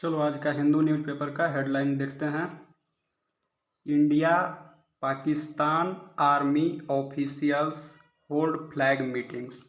चलो आज का हिंदू न्यूज़पेपर का हेडलाइन देखते हैं। India Pakistan army officials hold flag meetings.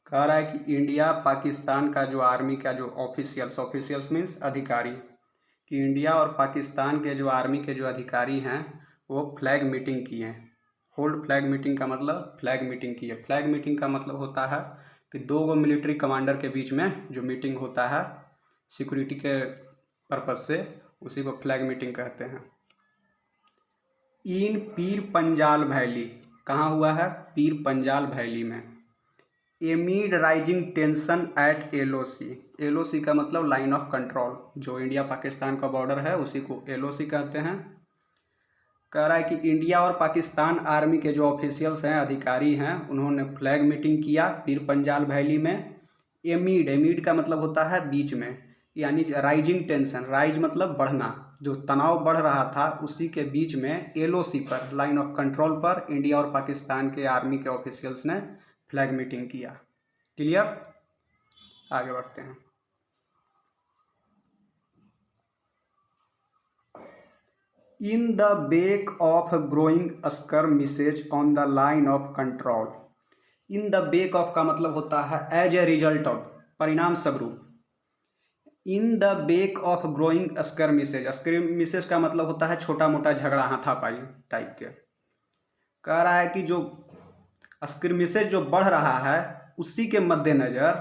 कह रहा है कि इंडिया पाकिस्तान का जो आर्मी का जो ऑफिशियल्स मीन्स अधिकारी, कि इंडिया और पाकिस्तान के जो आर्मी के जो अधिकारी हैं वो फ्लैग मीटिंग किए हैं। होल्ड फ्लैग मीटिंग का मतलब फ्लैग मीटिंग की है। फ्लैग मीटिंग का मतलब होता है कि दो गो मिलिट्री कमांडर के बीच में जो मीटिंग होता है सिक्योरिटी के पर्पज से, उसी को फ्लैग मीटिंग कहते हैं। इन पीर पंजाल वैली, कहाँ हुआ है? पीर पंजाल वैली में। एमिड rising tension eight LOC. LOC का मतलब लाइन ऑफ कंट्रोल, जो इंडिया पाकिस्तान का बॉर्डर है उसी को एलओसी कहते हैं। कह रहा है कि इंडिया और पाकिस्तान आर्मी के जो ऑफिशियल्स हैं, अधिकारी हैं, उन्होंने फ्लैग मीटिंग किया पीर पंजाल वैली में। एमिड का मतलब होता है बीच में, यानी राइजिंग टेंशन, राइज मतलब बढ़ना, जो तनाव बढ़ रहा था उसी के बीच में एलओसी पर, लाइन ऑफ कंट्रोल पर, इंडिया और पाकिस्तान के आर्मी के ऑफिशियल्स ने फ्लैग मीटिंग किया। क्लियर? आगे बढ़ते हैं। In the wake of growing skirmishes on the line of control. In the wake of का मतलब होता है एज ए रिजल्ट ऑफ, परिणाम स्वरूप। In the wake of growing skirmishes, skirmishes का मतलब होता है छोटा मोटा झगड़ा, हाथापाई टाइप के। कह रहा है कि जो स्कर्मिसेज जो बढ़ रहा है उसी के मद्देनज़र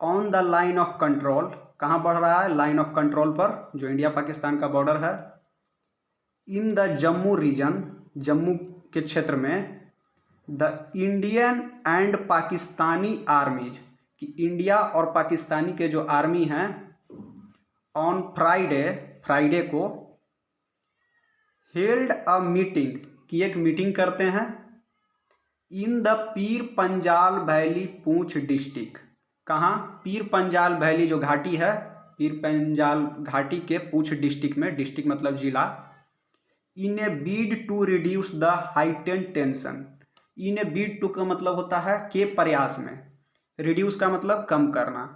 on the line of control, कहाँ बढ़ रहा है? लाइन ऑफ कंट्रोल पर, जो इंडिया पाकिस्तान का बॉर्डर है। In the Jammu region, Jammu के क्षेत्र में। The Indian and Pakistani armies, कि इंडिया और पाकिस्तानी के जो आर्मी हैं ऑन फ्राइडे को हेल्ड अ मीटिंग, की एक मीटिंग करते हैं in the Pir Panjal valley Poonch district. कहाँ? पीर पंजाल वैली जो घाटी है, पीर पंजाल घाटी के पूंछ डिस्ट्रिक्ट में, डिस्ट्रिक्ट मतलब जिला। In a bid to reduce the heightened tension. In a bid to का मतलब होता है के प्रयास में, रिड्यूस का मतलब कम करना,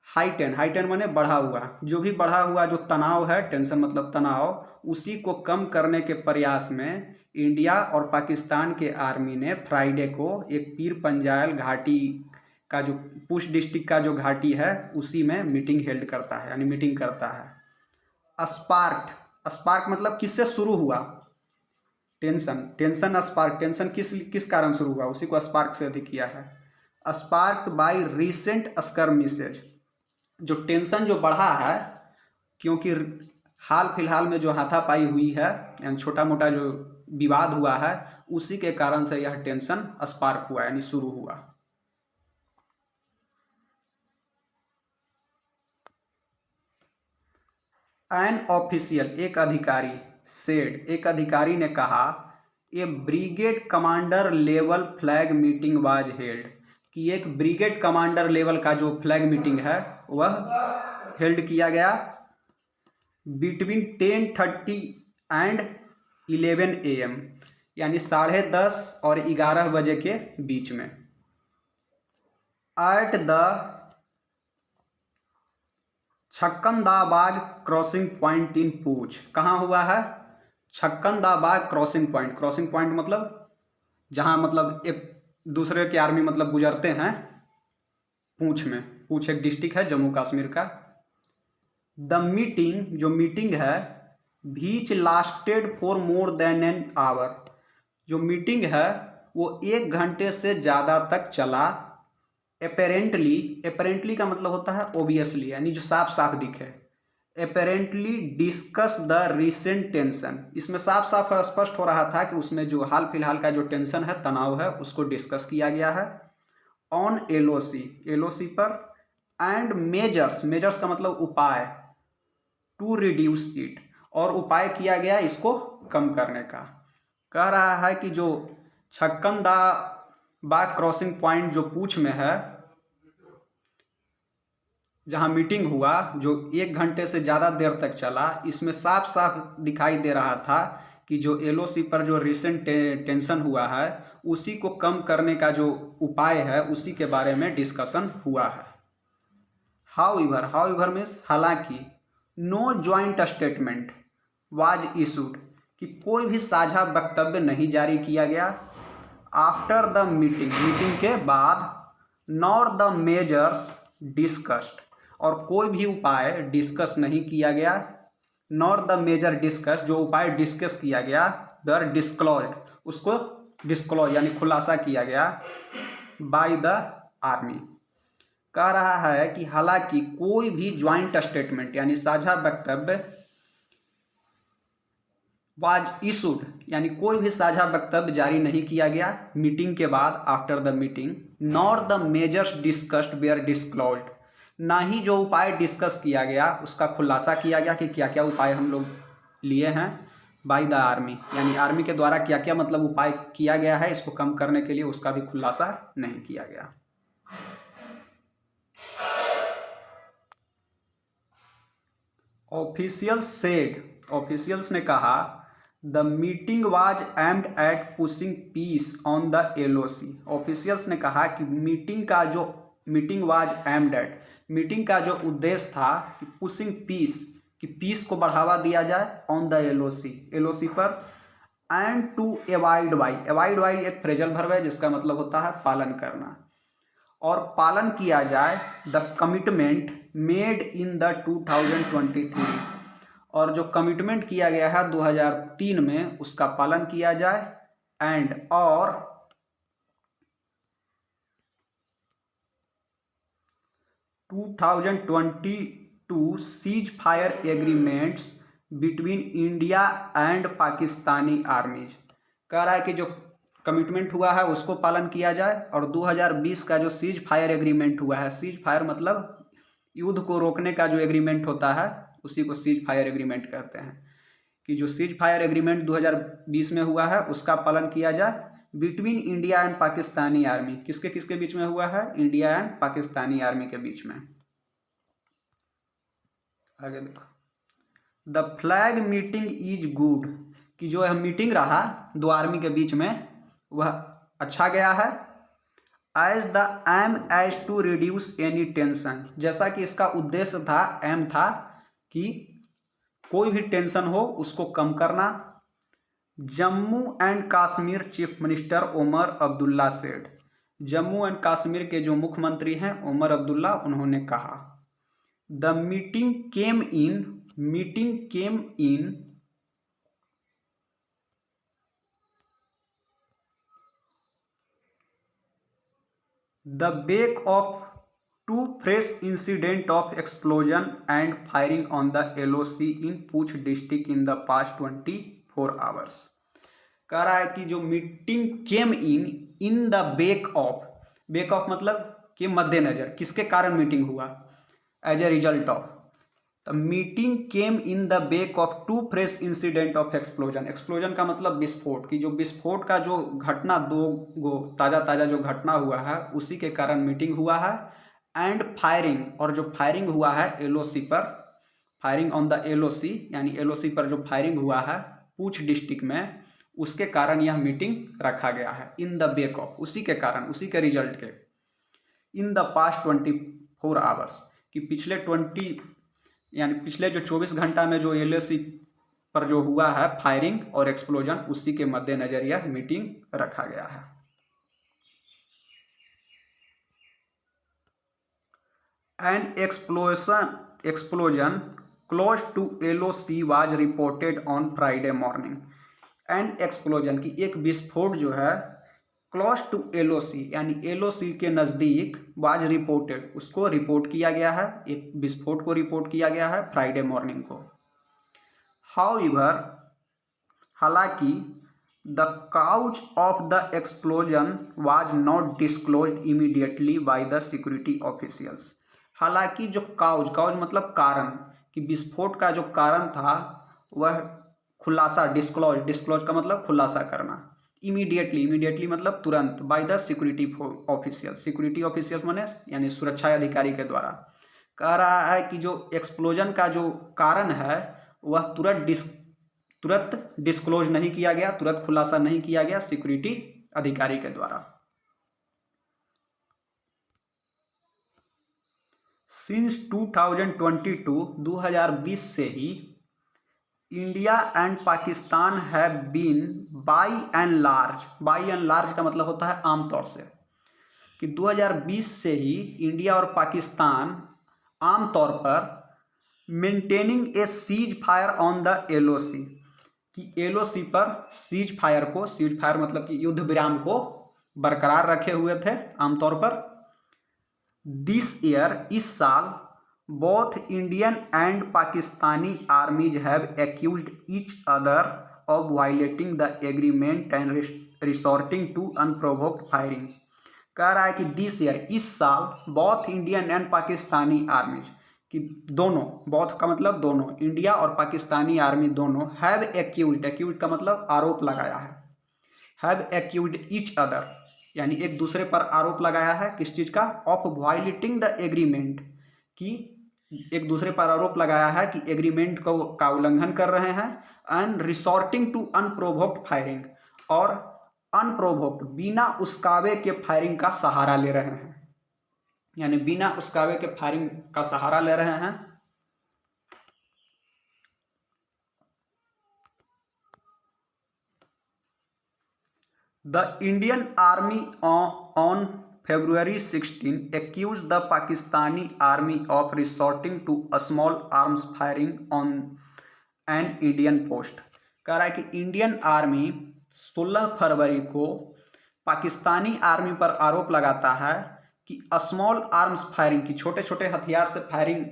हाइटेंड माने बढ़ा हुआ, जो भी बढ़ा हुआ जो तनाव है, टेंशन मतलब तनाव, उसी को कम करने के प्रयास में इंडिया और पाकिस्तान के आर्मी ने फ्राइडे को एक पीर पंजाल घाटी का जो पूंछ डिस्ट्रिक्ट का जो घाटी है उसी में मीटिंग हेल्ड करता है, यानी मीटिंग करता है। स्पार्क मतलब किससे शुरू हुआ? टेंशन स्पार्क, टेंशन किस कारण शुरू हुआ, उसी को स्पार्क से अधिक किया है। स्पार्क बाय रिसेंट स्कर्मिसेज, जो टेंशन जो बढ़ा है क्योंकि हाल फिलहाल में जो हाथापाई हुई है, यानी छोटा मोटा जो विवाद हुआ है, उसी के कारण से यह टेंशन स्पार्क हुआ, यानी शुरू हुआ। एन ऑफिशियल, एक अधिकारी, सेड, एक अधिकारी ने कहा, a brigade commander level flag meeting was held, कि एक ब्रिगेड कमांडर लेवल का जो फ्लैग मीटिंग है वह हेल्ड किया गया बिटवीन 10:30 एंड 11 AM, यानी 10:30 और 11 बजे के बीच में। At the Chakkan Da Bagh crossing point in Poonch, कहाँ हुआ है? छक्कनदाबाग क्रॉसिंग पॉइंट मतलब जहाँ मतलब एक दूसरे के आर्मी मतलब गुजरते हैं, पूंछ में। पूंछ एक डिस्ट्रिक्ट है जम्मू कश्मीर का। द मीटिंग, जो मीटिंग है, which lasted for more than an hour, जो मीटिंग है वो 1 घंटे से ज़्यादा तक चला। अपेरेंटली का मतलब होता है ओबियसली, यानी जो साफ साफ दिखे। Apparently discuss the recent tension, इसमें साफ साफ स्पष्ट हो रहा था कि उसमें जो हाल फिलहाल का जो टेंशन है, तनाव है, उसको डिस्कस किया गया है। ऑन एलओसी पर। एंड मेजर्स का मतलब उपाय, टू रिड्यूस इट, और उपाय किया गया इसको कम करने का। कह रहा है कि जो छक्कनदाबाग क्रॉसिंग पॉइंट जो पूंछ में है, जहां मीटिंग हुआ, जो 1 घंटे से ज़्यादा देर तक चला, इसमें साफ साफ दिखाई दे रहा था कि जो एलओसी पर जो रिसेंट टेंशन हुआ है उसी को कम करने का जो उपाय है उसी के बारे में डिस्कशन हुआ है। हाउएवर मीन्स हालांकि, no joint statement was issued, कि कोई भी साझा वक्तव्य नहीं जारी किया गया। आफ्टर द मीटिंग, मीटिंग के बाद, नॉर द मेजर्स डिस्कस्ड, और कोई भी उपाय डिस्कस नहीं किया गया। नॉर द मेजर डिस्कस, जो उपाय डिस्कस किया गया, वर डिस्क्लोज्ड, उसको डिस्क्लोज यानी खुलासा किया गया बाय द आर्मी। कह रहा है कि हालांकि कोई भी ज्वाइंट स्टेटमेंट यानी साझा वक्तव्य वाज इशूड, यानी कोई भी साझा वक्तव्य जारी नहीं किया गया मीटिंग के बाद, after the meeting. Nor the measures discussed were disclosed, ना ही जो उपाय डिस्कस किया गया उसका खुलासा किया गया कि क्या क्या उपाय हम लोग लिए हैं बाय द आर्मी, यानी आर्मी के द्वारा क्या क्या मतलब उपाय किया गया है इसको कम करने के लिए, उसका भी खुलासा नहीं किया गया। ऑफिशियल सेड, ऑफिशियल्स ने कहा, the meeting was aimed at pushing peace on the LOC। Officials ने कहा कि meeting was aimed at, meeting का जो उद्देश्य था कि पुशिंग पीस, कि पीस को बढ़ावा दिया जाए ऑन द LOC पर, एंड टू एवॉइड बाई एक फ्रेजल वर्ब है जिसका मतलब होता है पालन करना, और पालन किया जाए the commitment made in the 2023, और जो कमिटमेंट किया गया है 2003 में उसका पालन किया जाए, एंड और 2022 cease fire agreements between India and Pakistani आर्मीज। कह रहा है कि जो कमिटमेंट हुआ है उसको पालन किया जाए, और 2020 का जो सीज फायर एग्रीमेंट हुआ है, सीज फायर मतलब युद्ध को रोकने का जो एग्रीमेंट होता है उसी को सीज फायर एग्रीमेंट कहते हैं, कि जो सीज फायर एग्रीमेंट 2020 में हुआ है उसका पालन किया जाए between India and Pakistani army. किसके किसके बीच में हुआ है? इंडिया एंड पाकिस्तानी आर्मी के बीच में। आगे देखो, the flag meeting is good, कि जो है मीटिंग रहा दो आर्मी के बीच में वह अच्छा गया है। As the aim as to reduce any tension, जैसा कि इसका उद्देश्य था, एम था कि कोई भी टेंशन हो उसको कम करना। Jammu and Kashmir chief minister Omar Abdullah said, Jammu and Kashmir के जो मुख्यमंत्री हैं ओमर अब्दुल्ला, उन्होंने कहा, the meeting came in the wake of two fresh incident of explosion and firing on the LOC in Poonch district in the past 24 hours. कह रहा है कि जो meeting came in the wake of मतलब के मद्देनजर, किसके कारण मीटिंग हुआ, as a result of, the meeting came in the wake of two fresh incident of explosion का मतलब विस्फोट, की जो विस्फोट का जो घटना, दो ताज़ा जो घटना हुआ है उसी के कारण मीटिंग हुआ है। एंड फायरिंग, और जो फायरिंग हुआ है LOC पर, फायरिंग ऑन द LOC यानी LOC पर जो फायरिंग हुआ है पूछ डिस्ट्रिक्ट में, उसके कारण यह मीटिंग रखा गया है। इन द बेक ऑफ, उसी के कारण, उसी के रिजल्ट के। इन द पास्ट 24 आवर्स, कि पिछले जो 24 घंटा में जो LOC पर जो हुआ है फायरिंग और एक्सप्लोजन, उसी के मद्देनजर यह मीटिंग रखा गया है। And explosion close to LOC was reported on Friday morning. And explosion की एक विस्फोट जो है क्लोज टू LOC यानी LOC के नज़दीक, वाज रिपोर्टेड उसको रिपोर्ट किया गया है, एक विस्फोट को रिपोर्ट किया गया है फ्राइडे मॉर्निंग को। हाउएवर, हालांकि, the cause of the explosion was not disclosed immediately by the security officials. हालांकि जो काउज मतलब कारण, कि विस्फोट का जो कारण था वह खुलासा, डिस्क्लोज का मतलब खुलासा करना, इमीडिएटली मतलब तुरंत, बाय द सिक्योरिटी ऑफिशियल माने यानी सुरक्षा अधिकारी के द्वारा। कह रहा है कि जो एक्सप्लोजन का जो कारण है वह तुरंत डिस्क्लोज नहीं किया गया, तुरंत खुलासा नहीं किया गया सिक्योरिटी अधिकारी के द्वारा। सिंस 2020 से ही India and Pakistan have been by and large का मतलब होता है आमतौर से, कि 2020 से ही इंडिया और पाकिस्तान आमतौर पर maintaining A cease fire on the LOC, कि एलओसी पर सीज फायर मतलब कि युद्ध विराम को बरकरार रखे हुए थे आमतौर पर। दिस ईयर, इस साल, both Indian and Pakistani armies have accused each other of violating the agreement and resorting to unprovoked firing. कह रहा है कि दिस ईयर, इस साल, both Indian and Pakistani armies, कि दोनों, बोथ का मतलब दोनों, इंडिया और पाकिस्तानी आर्मी दोनों, हैव एक्यूज्ड का मतलब आरोप लगाया है, हैव एक्यूज्ड ईच अदर यानी एक दूसरे पर आरोप लगाया है, किस चीज़ का, ऑफ वायलेटिंग द एग्रीमेंट, कि एक दूसरे पर आरोप लगाया है कि एग्रीमेंट का उल्लंघन कर रहे हैं, and resorting to unprovoked firing, और अनप्रोवोक्ड बिना उस्कावे के फायरिंग का सहारा ले रहे हैं, यानी बिना उस्कावे के फायरिंग का सहारा ले रहे हैं। The Indian Army on February 16 accused the Pakistani army of resorting to a small arms firing on an Indian post। कह रहा है कि इंडियन आर्मी 16 फरवरी को पाकिस्तानी आर्मी पर आरोप लगाता है कि स्मॉल आर्म्स फायरिंग, की छोटे छोटे हथियार से फायरिंग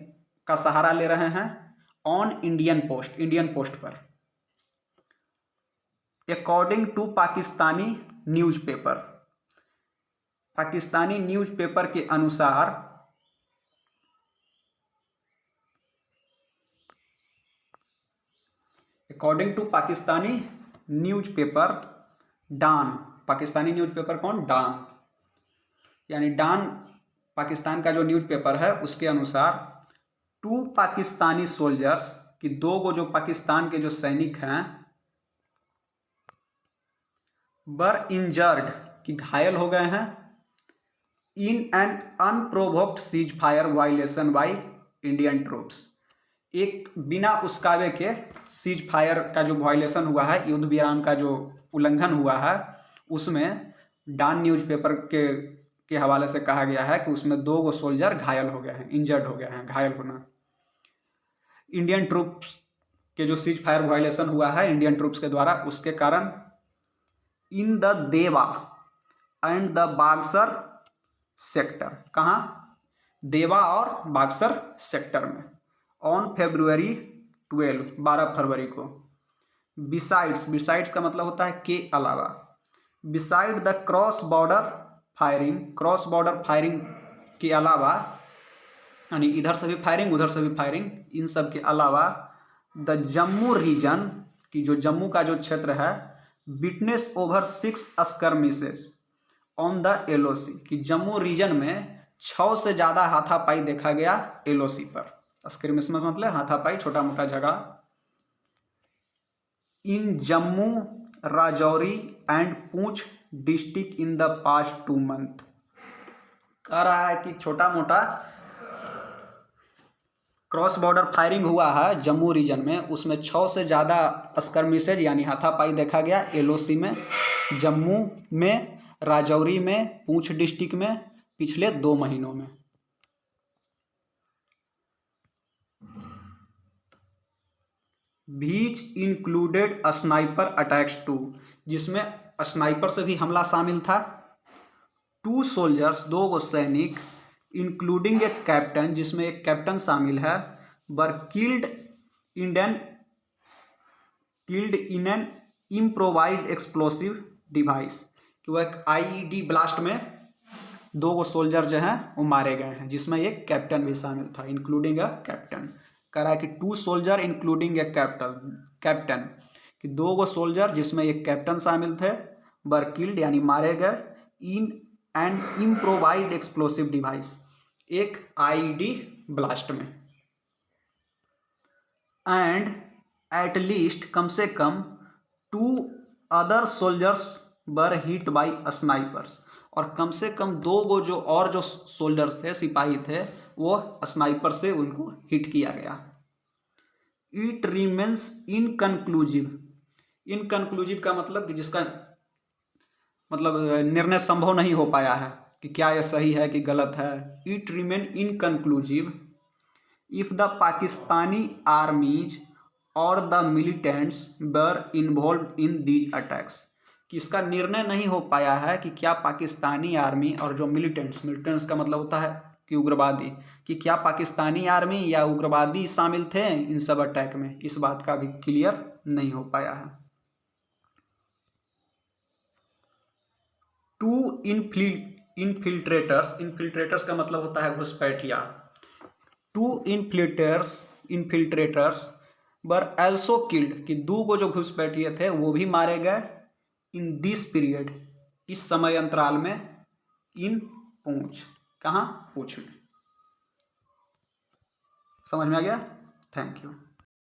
का सहारा ले रहे हैं ऑन इंडियन पोस्ट पर। अकॉर्डिंग टू पाकिस्तानी न्यूज़पेपर के अनुसार according to Pakistani newspaper Dawn, Pakistani newspaper कौन, डान, यानी डान पाकिस्तान का जो न्यूज़पेपर है, उसके अनुसार 2 पाकिस्तानी सोल्जर्स, कि 2 जो पाकिस्तान के जो सैनिक हैं, वर इंजर्ड, कि घायल हो गए हैं, in an unprovoked cease fire violation by Indian troops, एक बिना उस्कावे के सीज फायर का जो वायलेशन हुआ है, युद्ध विराम का जो उल्लंघन हुआ है, उसमें डान न्यूज़पेपर के हवाले से कहा गया है कि उसमें 2 सोल्जर घायल हो गए हैं, इंजर्ड हो गए हैं, घायल होना, इंडियन ट्रूप्स के जो सीज फायर वायलेशन हुआ है इंडियन ट्रूप्स के द्वारा, उसके कारण। इन द देवा एंड द बागसर सेक्टर, कहाँ, देवा और बागसर सेक्टर में, ऑन February 12 फरवरी को। बिसाइड्स का मतलब होता है के अलावा, beside the cross border firing के अलावा, यानी इधर से भी फायरिंग उधर से भी फायरिंग, इन सब के अलावा, द जम्मू रीजन, की जो जम्मू का जो क्षेत्र है, witness over 6 skirmishes on the LOC, कि जम्मू रीजन में 6 से ज़्यादा हाथापाई देखा गया एलओसी पर। स्कर्मिस मतलब हाथापाई, छोटा मोटा झगड़ा। इन Jammu, Rajouri and Poonch district in the past 2 month, कह रहा है कि छोटा मोटा क्रॉस बॉर्डर फायरिंग हुआ है जम्मू रीजन में, उसमें 6 से ज़्यादा स्कर्मिसेज यानी हाथापाई देखा गया एलओसी में, जम्मू में, राजौरी में, पूंछ डिस्ट्रिक्ट में पिछले 2 महीनों में। बीच इंक्लूडेड स्नाइपर अटैक्स 2, जिसमें स्नाइपर से भी हमला शामिल था। 2 सोल्जर्स, 2 सैनिक, इंक्लूडिंग एक कैप्टन, जिसमें एक कैप्टन शामिल है, were killed in an improvised explosive device, कि वह एक आईईडी ब्लास्ट में 2 सोल्जर जो हैं वो मारे गए हैं, जिसमें एक कैप्टन भी शामिल था, इंक्लूडिंग अ कैप्टन। कह रहा है कि 2 सोल्जर इंक्लूडिंग ए कैप्टन, कि 2 सोल्जर जिसमें एक कैप्टन शामिल थे, वर किल्ड यानी मारे गए, in and improvised explosive device, एक आईईडी ब्लास्ट में। एंड एट लीस्ट, कम से कम 2 other soldiers were hit by snipers, और कम से कम 2 जो सोल्जर्स थे, सिपाही थे, वो स्नाइपर से उनको हिट किया गया। It remains inconclusive. इनकन्क्लूसिव का मतलब कि जिसका मतलब निर्णय संभव नहीं हो पाया है कि क्या यह सही है कि गलत है। It remain inconclusive if the Pakistani armies और the militants were involved in these attacks. कि इसका निर्णय नहीं हो पाया है कि क्या पाकिस्तानी आर्मी और जो मिलिटेंट्स का मतलब होता है कि उग्रवादी, कि क्या पाकिस्तानी आर्मी या उग्रवादी शामिल थे इन सब अटैक में, इस बात का भी क्लियर नहीं हो पाया है। टू इन्फिल्ट्रेटर्स का मतलब होता है घुसपैठिया। Two infiltrators were also killed, कि 2 को जो घुसपैठिए थे वो भी मारे गए। इन दिस पीरियड, इस समय अंतराल में। इन पूंछ, कहाँ? पूंछ में। समझ में आ गया? Thank you.